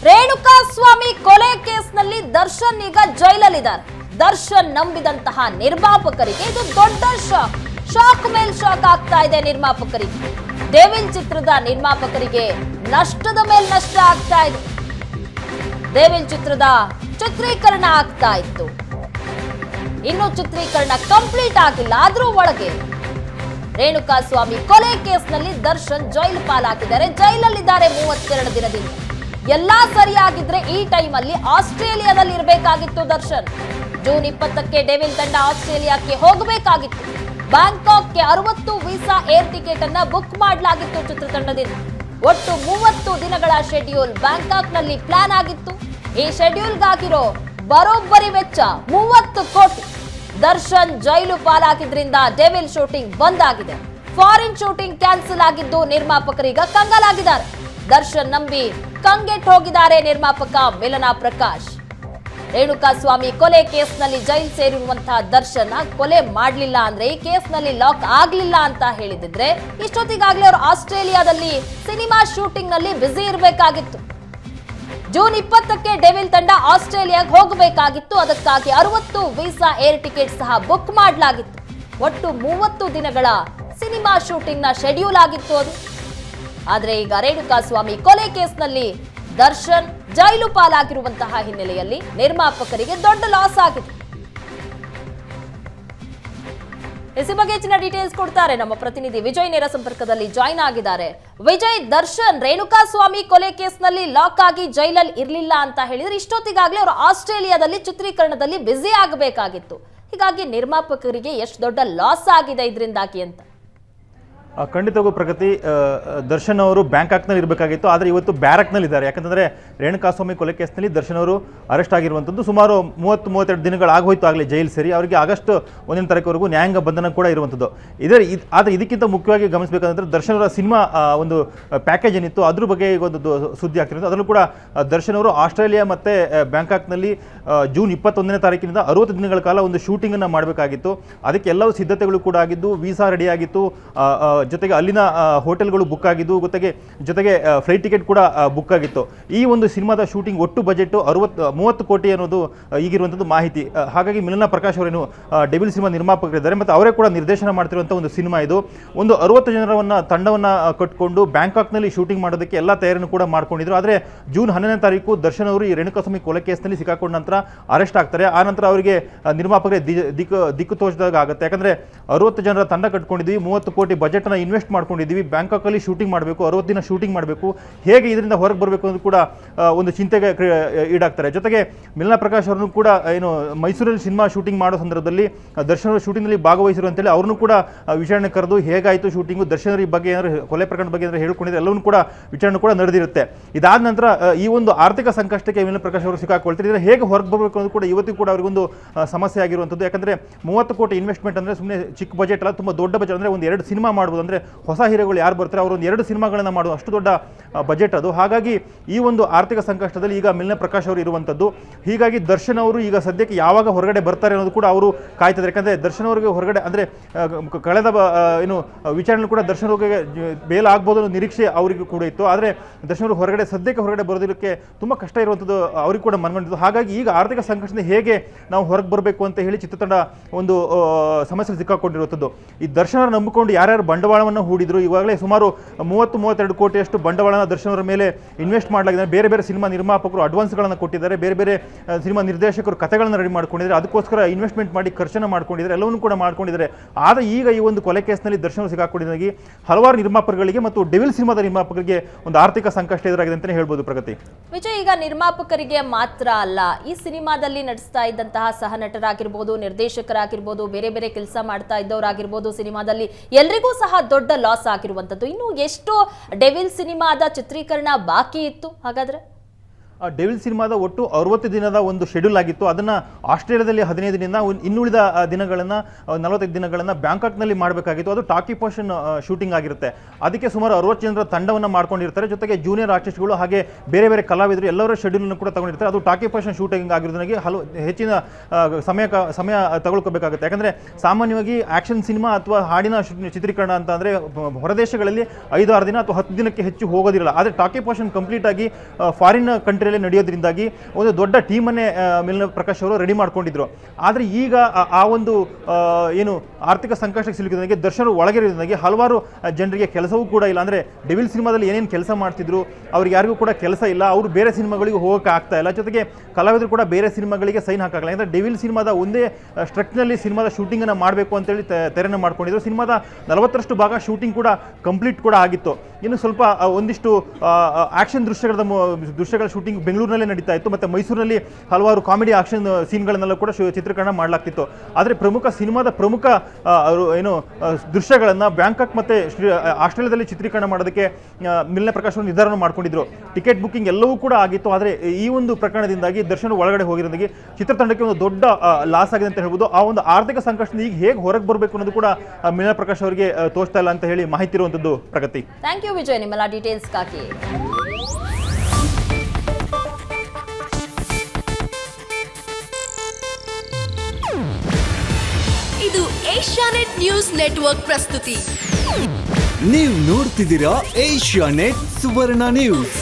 ರೇಣುಕಾಸ್ವಾಮಿ ಕೊಲೆ ಕೇಸ್ನಲ್ಲಿ ದರ್ಶನ್ ಈಗ ಜೈಲಲ್ಲಿದ್ದಾರೆ. ದರ್ಶನ್ ನಂಬಿದಂತಹ ನಿರ್ಮಾಪಕರಿಗೆ ಇದು ದೊಡ್ಡ ಶಾಕ್ ಮೇಲ್ ಶಾಕ್ ಆಗ್ತಾ ಇದೆ. ನಿರ್ಮಾಪಕರಿಗೆ ಡೆವಿಲ್ ಚಿತ್ರದ ನಿರ್ಮಾಪಕರಿಗೆ ನಷ್ಟದ ಮೇಲ್ ನಷ್ಟ ಆಗ್ತಾ ಇದೆ. ಡೆವಿಲ್ ಚಿತ್ರದ ಚಿತ್ರೀಕರಣ ಆಗ್ತಾ ಇತ್ತು, ಇನ್ನು ಚಿತ್ರೀಕರಣ ಕಂಪ್ಲೀಟ್ ಆಗಿಲ್ಲ. ಆದ್ರೂ ಒಳಗೆ ರೇಣುಕಾಸ್ವಾಮಿ ಕೊಲೆ ಕೇಸ್ನಲ್ಲಿ ದರ್ಶನ್ ಜೈಲು ಪಾಲಾಗಿದ್ದಾರೆ. ಜೈಲಲ್ಲಿದ್ದಾರೆ 32 ದಿನದಿಂದ. ಎಲ್ಲಾ ಸರಿಯಾಗಿದ್ರೆ ಈ ಟೈಮಲ್ಲಿ ಆಸ್ಟ್ರೇಲಿಯಾದಲ್ಲಿ ಇರಬೇಕಾಗಿತ್ತು ದರ್ಶನ್. ಜೂನ್ 20ಕ್ಕೆ ಡೆವಿಲ್ ತಂಡ ಆಸ್ಟ್ರೇಲಿಯಾಕ್ಕೆ ಹೋಗಬೇಕಾಗಿತ್ತು. ಬ್ಯಾಂಕಾಕ್ಗೆ 60 ವೀಸಾ ಏರ್ ಟಿಕೆಟ್ ಅನ್ನ ಬುಕ್ ಮಾಡಲಾಗಿತ್ತು ಚಿತ್ರತಂಡದಿಂದ. ಒಟ್ಟು 30 ದಿನಗಳ ಶೆಡ್ಯೂಲ್ ಬ್ಯಾಂಕಾಕ್ನಲ್ಲಿ ಪ್ಲಾನ್ ಆಗಿತ್ತು. ಈ ಶೆಡ್ಯೂಲ್ಗಾಗಿರೋ ಬರೋಬ್ಬರಿ ವೆಚ್ಚ 30 ಕೋಟಿ. ದರ್ಶನ್ ಜೈಲು ಪಾಲಾಗಿದ್ರಿಂದ ಡೆವಿಲ್ ಶೂಟಿಂಗ್ ಬಂದ್ ಆಗಿದೆ. ಫಾರಿನ್ ಶೂಟಿಂಗ್ ಕ್ಯಾನ್ಸಲ್ ಆಗಿದ್ದು ನಿರ್ಮಾಪಕರೀಗ ಕಂಗಾಲಾಗಿದ್ದಾರೆ. ದರ್ಶನ್ ನಂಬಿ ಕಂಗೆಟ್ ಹೋಗಿದ್ದಾರೆ ನಿರ್ಮಾಪಕ ಮಿಲನ ಪ್ರಕಾಶ್. ರೇಣುಕಾಸ್ವಾಮಿ ಕೊಲೆ ಕೇಸ್ನಲ್ಲಿ ಜೈಲ್ ಸೇರಿರುವಂತಹ ದರ್ಶನ್ ಕೊಲೆ ಮಾಡಲಿಲ್ಲ ಅಂದ್ರೆ, ಈ ಕೇಸ್ನಲ್ಲಿ ಲಾಕ್ ಆಗ್ಲಿಲ್ಲ ಅಂತ ಹೇಳಿದ್ರೆ ಇಷ್ಟೊತ್ತಿಗಾಗ್ಲೇ ಅವರು ಆಸ್ಟ್ರೇಲಿಯಾದಲ್ಲಿ ಸಿನಿಮಾ ಶೂಟಿಂಗ್ ನಲ್ಲಿ ಬ್ಯುಸಿ ಇರಬೇಕಾಗಿತ್ತು. ಜೂನ್ 20ಕ್ಕೆ ಡೆವಿಲ್ ತಂಡ ಆಸ್ಟ್ರೇಲಿಯಾಗೆ ಹೋಗಬೇಕಾಗಿತ್ತು. ಅದಕ್ಕಾಗಿ 60 ವೀಸಾ ಏರ್ ಟಿಕೆಟ್ ಸಹ ಬುಕ್ ಮಾಡಲಾಗಿತ್ತು. ಒಟ್ಟು 30 ದಿನಗಳ ಸಿನಿಮಾ ಶೂಟಿಂಗ್ ನ ಶೆಡ್ಯೂಲ್ ಆಗಿತ್ತು ಅದು. ಆದ್ರೆ ಈಗ ರೇಣುಕಾಸ್ವಾಮಿ ಕೊಲೆ ಕೇಸ್ನಲ್ಲಿ ದರ್ಶನ್ ಜೈಲು ಪಾಲಾಗಿರುವಂತಹ ಹಿನ್ನೆಲೆಯಲ್ಲಿ ನಿರ್ಮಾಪಕರಿಗೆ ದೊಡ್ಡ ಲಾಸ್ ಆಗಿದೆ. ಈ ಬಗ್ಗೆ ಹೆಚ್ಚಿನ ಡೀಟೇಲ್ಸ್ ಕೊಡ್ತಾರೆ ನಮ್ಮ ಪ್ರತಿನಿಧಿ ವಿಜಯ್. ನೇರ ಸಂಪರ್ಕದಲ್ಲಿ ಜಾಯ್ನ್ ಆಗಿದ್ದಾರೆ. ವಿಜಯ್, ದರ್ಶನ್ ರೇಣುಕಾಸ್ವಾಮಿ ಕೊಲೆ ಕೇಸ್ನಲ್ಲಿ ಲಾಕ್ ಆಗಿ ಜೈಲಲ್ಲಿ ಇರಲಿಲ್ಲ ಅಂತ ಹೇಳಿದ್ರೆ ಇಷ್ಟೊತ್ತಿಗಾಗ್ಲೇ ಅವರು ಆಸ್ಟ್ರೇಲಿಯಾದಲ್ಲಿ ಚಿತ್ರೀಕರಣದಲ್ಲಿ ಬ್ಯುಸಿ ಆಗಬೇಕಾಗಿತ್ತು. ಹೀಗಾಗಿ ನಿರ್ಮಾಪಕರಿಗೆ ಎಷ್ಟು ದೊಡ್ಡ ಲಾಸ್ ಆಗಿದೆ ಇದರಿಂದಾಗಿ ಅಂತ? ಖಂಡಿತವಾಗೂ ಪ್ರಗತಿ, ದರ್ಶನ್ ಅವರು ಬ್ಯಾಂಕಾಕ್ನಲ್ಲಿ ಇರಬೇಕಾಗಿತ್ತು, ಆದರೆ ಇವತ್ತು ಬ್ಯಾರಕ್ನಲ್ಲಿ ಇದ್ದಾರೆ. ಯಾಕಂತಂದರೆ ರೇಣುಕಾಸ್ವಾಮಿ ಕೊಲೆ ಕೇಸ್ನಲ್ಲಿ ದರ್ಶನ್ ಅವರು ಅರೆಸ್ಟ್ ಆಗಿರುವಂಥದ್ದು ಸುಮಾರು 30-32 ದಿನಗಳಾಗೋಯ್ತು ಆಗಲೇ ಜೈಲು ಸೇರಿ. ಅವರಿಗೆ ಆಗಸ್ಟ್ 1ನೇ ತಾರೀಕುವರೆಗೂ ನ್ಯಾಯಾಂಗ ಬಂಧನ ಕೂಡ ಇರುವಂಥದ್ದು. ಆದರೆ ಇದಕ್ಕಿಂತ ಮುಖ್ಯವಾಗಿ ಗಮನಿಸಬೇಕಂದ್ರೆ ದರ್ಶನ್ ಅವರ ಸಿನಿಮಾ ಒಂದು ಪ್ಯಾಕೇಜ್ ಏನಿತ್ತು ಅದ್ರ ಬಗ್ಗೆ ಈಗ ಒಂದು ಸುದ್ದಿ ಆಗ್ತಿರೋದು. ಅದರಲ್ಲೂ ಕೂಡ ದರ್ಶನ್ ಅವರು ಆಸ್ಟ್ರೇಲಿಯಾ ಮತ್ತು ಬ್ಯಾಂಕಾಕ್ನಲ್ಲಿ ಜೂನ್ 21ನೇ ತಾರೀಕಿನಿಂದ 60 ದಿನಗಳ ಕಾಲ ಒಂದು ಶೂಟಿಂಗನ್ನು ಮಾಡಬೇಕಾಗಿತ್ತು. ಅದಕ್ಕೆ ಎಲ್ಲವೂ ಸಿದ್ಧತೆಗಳು ಕೂಡ ಆಗಿದ್ದು, ವೀಸಾ ರೆಡಿ ಆಗಿತ್ತು, ಜೊತೆಗೆ ಅಲ್ಲಿನ ಹೋಟೆಲ್ಗಳು ಬುಕ್ ಆಗಿದ್ದು, ಜೊತೆಗೆ ಫ್ಲೈಟ್ ಟಿಕೆಟ್ ಕೂಡ ಬುಕ್ ಆಗಿತ್ತು. ಈ ಒಂದು ಸಿನಿಮಾದ ಶೂಟಿಂಗ್ ಒಟ್ಟು ಬಜೆಟ್ 30 ಕೋಟಿ ಅನ್ನೋದು ಈಗಿರುವಂಥದ್ದು ಮಾಹಿತಿ. ಹಾಗಾಗಿ ಮಿಲನ ಪ್ರಕಾಶ್ ಅವರೇನು ಡೆವಿಲ್ ಸಿನಿಮಾ ನಿರ್ಮಾಪಕರಿದ್ದಾರೆ ಮತ್ತು ಅವರೇ ಕೂಡ ನಿರ್ದೇಶನ ಮಾಡ್ತಿರುವಂಥ ಒಂದು ಸಿನಿಮಾ ಇದು. ಒಂದು 60 ಜನರನ್ನ ತಂಡವನ್ನು ಕಟ್ಟಿಕೊಂಡು ಬ್ಯಾಂಕಾಕ್ನಲ್ಲಿ ಶೂಟಿಂಗ್ ಮಾಡೋದಕ್ಕೆ ಎಲ್ಲ ತಯಾರಿಯನ್ನು ಕೂಡ ಮಾಡ್ಕೊಂಡಿದ್ರು. ಆದರೆ ಜೂನ್ 11ನೇ ತಾರೀಕು ದರ್ಶನ್ ಅವರು ಈ ರೇಣುಕಾಸ್ವಾಮಿ ಕೊಲೆ ಕೇಸ್ನಲ್ಲಿ ಸಿಕ್ಕಾಕೊಂಡ ನಂತರ ಅರೆಸ್ಟ್ ಆಗ್ತಾರೆ. ಆ ನಂತರ ಅವರಿಗೆ ನಿರ್ಮಾಪಕರಿಗೆ ದಿಕ್ಕು ತೋಚಿದಾಗ ಆಗುತ್ತೆ. ಯಾಕಂದರೆ 60 ಜನರ ತಂಡ ಕಟ್ಕೊಂಡಿದ್ವಿ, 30 ಕೋಟಿ ಬಜೆಟ್ ಇನ್ವೆಸ್ಟ್ ಮಾಡ್ಕೊಂಡಿದ್ದೀವಿ, ಬ್ಯಾಂಕಾಕಲ್ಲಿ ಶೂಟಿಂಗ್ ಮಾಡಬೇಕು, 60 ದಿನ ಶೂಟಿಂಗ್ ಮಾಡಬೇಕು, ಹೇಗೆ ಇದರಿಂದ ಹೊರಗೆ ಬರಬೇಕು ಅಂತ ಕೂಡ ಒಂದು ಚಿಂತೆಗೆ ಈಡಾಗ್ತಾರೆ. ಜೊತೆಗೆ ಮಿಲನ ಪ್ರಕಾಶ್ ಅವರನ್ನು ಕೂಡ ಏನು ಮೈಸೂರಲ್ಲಿ ಸಿನಿಮಾ ಶೂಟಿಂಗ್ ಮಾಡೋ ಸಂದರ್ಭದಲ್ಲಿ ದರ್ಶನ್ ಅವರು ಶೂಟಿಂಗ್ನಲ್ಲಿ ಭಾಗವಹಿಸಿರು ಅಂತೇಳಿ ಅವ್ರನ್ನೂ ಕೂಡ ವಿಚಾರಣೆ ಕರೆದು ಹೇಗಾಯಿತು ಶೂಟಿಂಗು, ದರ್ಶನ್ ಅವರ ಬಗ್ಗೆ ಏನಾದ್ರು ಕೊಲೆ ಪ್ರಕರಣದ ಬಗ್ಗೆ ಏನಾದ್ರು ಹೇಳ್ಕೊಂಡಿದ್ರೆ ಎಲ್ಲವನ್ನೂ ಕೂಡ ವಿಚಾರಣೆ ಕೂಡ ನಡೆದಿರುತ್ತೆ. ಇದಾದ ನಂತರ ಈ ಒಂದು ಆರ್ಥಿಕ ಸಂಕಷ್ಟಕ್ಕೆ ಮಿಲನ ಪ್ರಕಾಶ್ ಅವರು ಸಿಕ್ಕಾಕೊಳ್ತಾರೆ. ಹೇಗೆ ಹೊರಗೆ ಬರಬೇಕು ಅನ್ನೋದು ಕೂಡ ಇವತ್ತಿಗೂ ಕೂಡ ಅವರಿಗೊಂದು ಸಮಸ್ಯೆ ಆಗಿರುವಂಥದ್ದು. ಯಾಕಂದರೆ 30 ಕೋಟಿ ಇನ್ವೆಸ್ಟ್ಮೆಂಟ್ ಅಂದರೆ ಸುಮ್ಮನೆ ಚಿಕ್ಕ ಬಜೆಟ್ ಅಲ್ಲ, ತುಂಬ ದೊಡ್ಡ ಬಜೆಟ್. ಅಂದರೆ ಒಂದು 2 ಸಿನಿಮಾ ಮಾಡ್ಬೋದು. ಅಂದರೆ ಹೊಸ ಹೀರೋಗಳು ಯಾರು ಬರ್ತಾರೆ ಅವರು ಒಂದು 2 ಸಿನಿಮಾಗಳನ್ನು ಮಾಡುವ ಅಷ್ಟು ದೊಡ್ಡ ಬಜೆಟ್ ಅದು. ಹಾಗಾಗಿ ಈ ಒಂದು ಆರ್ಥಿಕ ಸಂಕಷ್ಟದಲ್ಲಿ ಈಗ ಮಿಲನ ಪ್ರಕಾಶ್ ಅವರು ಇರುವಂಥದ್ದು. ಹೀಗಾಗಿ ದರ್ಶನ್ ಅವರು ಈಗ ಸದ್ಯಕ್ಕೆ ಯಾವಾಗ ಹೊರಗಡೆ ಬರ್ತಾರೆ ಅನ್ನೋದು ಕೂಡ ಅವರು ಕಾಯ್ತಿದ್ದಾರೆ. ಯಾಕಂದರೆ ದರ್ಶನ್ ಅವರಿಗೆ ಹೊರಗಡೆ ಅಂದರೆ ಕಳೆದ ಏನು ವಿಚಾರಣೆ ಕೂಡ ದರ್ಶನ್ ಅವರಿಗೆ ಬೇಲ್ ಆಗ್ಬೋದು ಅನ್ನೋ ನಿರೀಕ್ಷೆ ಅವರಿಗೂ ಕೂಡ ಇತ್ತು. ಆದರೆ ದರ್ಶನ್ ಅವರು ಸದ್ಯಕ್ಕೆ ಹೊರಗಡೆ ಬರೋದಕ್ಕೆ ತುಂಬ ಕಷ್ಟ ಇರುವಂಥದ್ದು ಅವ್ರಿಗೆ ಕೂಡ ಮನಗಂಡಿದ್ದು. ಹಾಗಾಗಿ ಈಗ ಆರ್ಥಿಕ ಸಂಕಷ್ಟದಿಂದ ಹೇಗೆ ನಾವು ಹೊರಗೆ ಬರಬೇಕು ಅಂತ ಹೇಳಿ ಚಿತ್ರತಂಡ ಒಂದು ಸಮಸ್ಯೆ ಸಿಕ್ಕಾಕೊಂಡಿರುವಂಥದ್ದು. ಈ ದರ್ಶನ ನಂಬಿಕೊಂಡು ಯಾರ್ಯಾರು ಬಂಡವಾಳವನ್ನು ಹೂಡಿದ್ರು, ಈಗಾಗಲೇ ಸುಮಾರು 30-32 ಕೋಟಿಯಷ್ಟು ಬಂಡವಾಳನ ದರ್ಶನ್ ಅವರ ಮೇಲೆ ಇನ್ವೆಸ್ಟ್ ಮಾಡಲಾಗಿದೆ. ಬೇರೆ ಬೇರೆ ಸಿನಿಮಾ ನಿರ್ಮಾಪಕರು ಅಡ್ವಾನ್ಸ್ಗಳನ್ನು ಕೊಟ್ಟಿದ್ದಾರೆ, ಬೇರೆ ಬೇರೆ ಸಿನಿಮಾ ನಿರ್ದೇಶಕರು ಕಥೆಗಳನ್ನು ರೆಡಿ ಮಾಡ್ಕೊಂಡಿದ್ದಾರೆ, ಅದಕ್ಕೋಸ್ಕರ ಇನ್ವೆಸ್ಟ್ಮೆಂಟ್ ಮಾಡಿ ಖರ್ಚನ್ನು ಮಾಡ್ಕೊಂಡಿದ್ದಾರೆ, ಎಲ್ಲವನ್ನೂ ಕೂಡ ಮಾಡ್ಕೊಂಡಿದ್ದಾರೆ. ಆದರೆ ಈಗ ಈ ಒಂದು ಕೊಲೆ ಕೇಸ್ನಲ್ಲಿ ದರ್ಶನ್ ಸಿಕ್ಕಾಕೊಂಡಿದ್ದಾಗಿ ಹಲವಾರು ನಿರ್ಮಾಪಕರಿಗೆ ಮತ್ತು ಡೆವಿಲ್ ಸಿನಿಮಾದ ನಿರ್ಮಾಪಕರಿಗೆ ಒಂದು ಆರ್ಥಿಕ ಸಂಕಷ್ಟ ಎದುರಾಗಿದೆ ಅಂತಲೇ ಹೇಳ್ಬೋದು ಪ್ರಗತಿ. ವಿಜಯ್, ಈಗ ನಿರ್ಮಾಪಕರಿಗೆ ಮಾತ್ರ ಅಲ್ಲ, ಈ ಸಿನಿಮಾದಲ್ಲಿ ನಡೆಸ್ತಾ ಇದ್ದಂತಹ ಸಹ ನಟರಾಗಿರ್ಬೋದು, ನಿರ್ದೇಶಕರಾಗಿರ್ಬೋದು, ಬೇರೆ ಬೇರೆ ಕೆಲಸ ಮಾಡ್ತಾ ಇದ್ದವರಾಗಿರ್ಬೋದು, ಸಿನಿಮಾದಲ್ಲಿ ಎಲ್ರಿಗೂ ಸಹ ದೊಡ್ಡ ಲಾಸ್ ಆಗಿರುವಂತದ್ದು. ಇನ್ನು ಎಷ್ಟು ಡೆವಿಲ್ ಸಿನಿಮಾದ ಚಿತ್ರೀಕರಣ ಬಾಕಿ ಇತ್ತು ಹಾಗಾದ್ರೆ? ಡೆವಿಲ್ ಸಿನಿಮಾದ ಒಟ್ಟು 60 ದಿನದ ಒಂದು ಶೆಡ್ಯೂಲ್ ಆಗಿತ್ತು. ಅದನ್ನು ಆಸ್ಟ್ರೇಲಿಯಾದಲ್ಲಿ 15 ದಿನ, ಇನ್ನುಳಿದ ದಿನಗಳನ್ನು 45 ದಿನಗಳನ್ನು ಬ್ಯಾಂಕಾಕ್ನಲ್ಲಿ ಮಾಡಬೇಕಾಗಿತ್ತು. ಅದು ಟಾಕಿ ಪೋರ್ಷನ್ ಶೂಟಿಂಗ್ ಆಗಿರುತ್ತೆ. ಅದಕ್ಕೆ ಸುಮಾರು 60 ಜನರ ತಂಡವನ್ನು ಮಾಡ್ಕೊಂಡಿರ್ತಾರೆ. ಜೊತೆಗೆ ಜೂನಿಯರ್ ಆರ್ಟಿಸ್ಟ್ಗಳು ಹಾಗೆ ಬೇರೆ ಬೇರೆ ಕಲಾವಿದರು ಎಲ್ಲರ ಶೆಡ್ಯೂಲನ್ನು ಕೂಡ ತಗೊಂಡಿರ್ತಾರೆ. ಅದು ಟಾಕಿ ಪೋರ್ಷನ್ ಶೂಟಿಂಗ್ ಆಗಿರೋದಕ್ಕೆ ಹೆಚ್ಚಿನ ಸಮಯ ತಗೊಳ್ಕೋಬೇಕಾಗುತ್ತೆ. ಯಾಕಂದರೆ ಸಾಮಾನ್ಯವಾಗಿ ಆ್ಯಕ್ಷನ್ ಸಿನಿಮಾ ಅಥವಾ ಹಾಡಿನ ಚಿತ್ರೀಕರಣ ಅಂತ ಅಂದರೆ ಹೊರದೇಶಗಳಲ್ಲಿ 5-6 ದಿನ ಅಥವಾ 10 ದಿನಕ್ಕೆ ಹೆಚ್ಚು ಹೋಗೋದಿರಲ್ಲ. ಆದರೆ ಟಾಕಿ ಪೋರ್ಷನ್ ಕಂಪ್ಲೀಟ್ ಆಗಿ ಫಾರಿನ್ ಕಂಟ್ರಿ ಬೆಂಗಳೂರಿನಲ್ಲಿ ನಡೆಯೋದ್ರಿಂದಾಗಿ ಒಂದು ದೊಡ್ಡ ಟೀಮನ್ನೇ ಮಿಲನ ಪ್ರಕಾಶ್ ಅವರು ರೆಡಿ ಮಾಡ್ಕೊಂಡಿದ್ರು. ಆದರೆ ಈಗ ಆ ಒಂದು ಏನು ಆರ್ಥಿಕ ಸಂಕಷ್ಟಕ್ಕೆ ಸಿಲುಕಿದಾಗೆ ದರ್ಶನ್ ಒಳಗಿರೋದ್ರಿಂದಾಗಿ ಹಲವಾರು ಜನರಿಗೆ ಕೆಲಸವೂ ಕೂಡ ಇಲ್ಲ. ಅಂದರೆ ಡೆವಿಲ್ ಸಿನಿಮಾದಲ್ಲಿ ಏನೇನು ಕೆಲಸ ಮಾಡ್ತಿದ್ರು ಅವ್ರಿಗೆ ಯಾರಿಗೂ ಕೂಡ ಕೆಲಸ ಇಲ್ಲ, ಅವರು ಬೇರೆ ಸಿನಿಮಾಗಳಿಗೆ ಹೋಗೋಕೆ ಆಗ್ತಾ ಇಲ್ಲ. ಜೊತೆಗೆ ಕಲಾವಿದರು ಕೂಡ ಬೇರೆ ಸಿನಿಮಾಗಳಿಗೆ ಸೈನ್ ಹಾಕಾಗಲ್ಲ. ಅಂದರೆ ಡೆವಿಲ್ ಸಿನಿಮಾದ ಒಂದೇ ಸ್ಟ್ರಕ್ನಲ್ಲಿ ಸಿನಿಮಾದ ಶೂಟಿಂಗನ್ನು ಮಾಡಬೇಕು ಅಂತೇಳಿ ತೆರೆನ ಮಾಡ್ಕೊಂಡಿದ್ರು. ಸಿನಿಮಾದ 40% ಭಾಗ ಶೂಟಿಂಗ್ ಕೂಡ ಕಂಪ್ಲೀಟ್ ಕೂಡ ಆಗಿತ್ತು. ಇನ್ನು ಸ್ವಲ್ಪ ಒಂದಿಷ್ಟು ಆಕ್ಷನ್ ದೃಶ್ಯಗಳ ಶೂಟಿಂಗ್ ಬೆಂಗಳೂರಿನಲ್ಲೇ ನಡೀತಾ ಇತ್ತು, ಮತ್ತು ಮೈಸೂರಿನಲ್ಲಿ ಹಲವಾರು ಕಾಮಿಡಿ ಆಕ್ಷನ್ ಸೀನ್ಗಳನ್ನೆಲ್ಲ ಕೂಡ ಚಿತ್ರೀಕರಣ ಮಾಡಲಾಗ್ತಿತ್ತು. ಆದರೆ ಸಿನಿಮಾದ ಪ್ರಮುಖ ಏನು ದೃಶ್ಯಗಳನ್ನು ಬ್ಯಾಂಕಾಕ್ ಮತ್ತು ಆಸ್ಟ್ರೇಲಿಯಾದಲ್ಲಿ ಚಿತ್ರೀಕರಣ ಮಾಡೋದಕ್ಕೆ ಮಿಲನ ಪ್ರಕಾಶ್ ಅವರು ನಿರ್ಧಾರ ಮಾಡ್ಕೊಂಡಿದ್ರು. ಟಿಕೆಟ್ ಬುಕ್ಕಿಂಗ್ ಎಲ್ಲವೂ ಕೂಡ ಆಗಿತ್ತು. ಆದರೆ ಈ ಒಂದು ಪ್ರಕರಣದಿಂದಾಗಿ ದರ್ಶನ್ ಒಳಗಡೆ ಹೋಗಿರೋದಾಗಿ ಚಿತ್ರತಂಡಕ್ಕೆ ಒಂದು ದೊಡ್ಡ ಲಾಸ್ ಆಗಿದೆ ಅಂತ ಹೇಳ್ಬೋದು. ಆ ಒಂದು ಆರ್ಥಿಕ ಸಂಕಷ್ಟದಿಂದ ಈಗ ಹೇಗೆ ಹೊರಗೆ ಬರಬೇಕು ಅನ್ನೋದು ಕೂಡ ಮಿಲನ ಪ್ರಕಾಶ್ ಅವರಿಗೆ ತೋಚ್ತಾ ಇಲ್ಲ ಅಂತ ಹೇಳಿ ಮಾಹಿತಿ ಇರುವಂಥದ್ದು. ಪ್ರಗತಿ. ಥ್ಯಾಂಕ್ ಯು ವಿಜಯ್, ನಿಮ್ಮೆಲ್ಲ ಡೀಟೇಲ್ಸ್ಗಾಗಿ. ಇದು ಏಷ್ಯಾನೆಟ್ ನ್ಯೂಸ್ ನೆಟ್ವರ್ಕ್ ಪ್ರಸ್ತುತಿ. ನೀವು ನೋಡ್ತಿದ್ದೀರಾ ಏಷ್ಯಾನೆಟ್ ಸುವರ್ಣ ನ್ಯೂಸ್.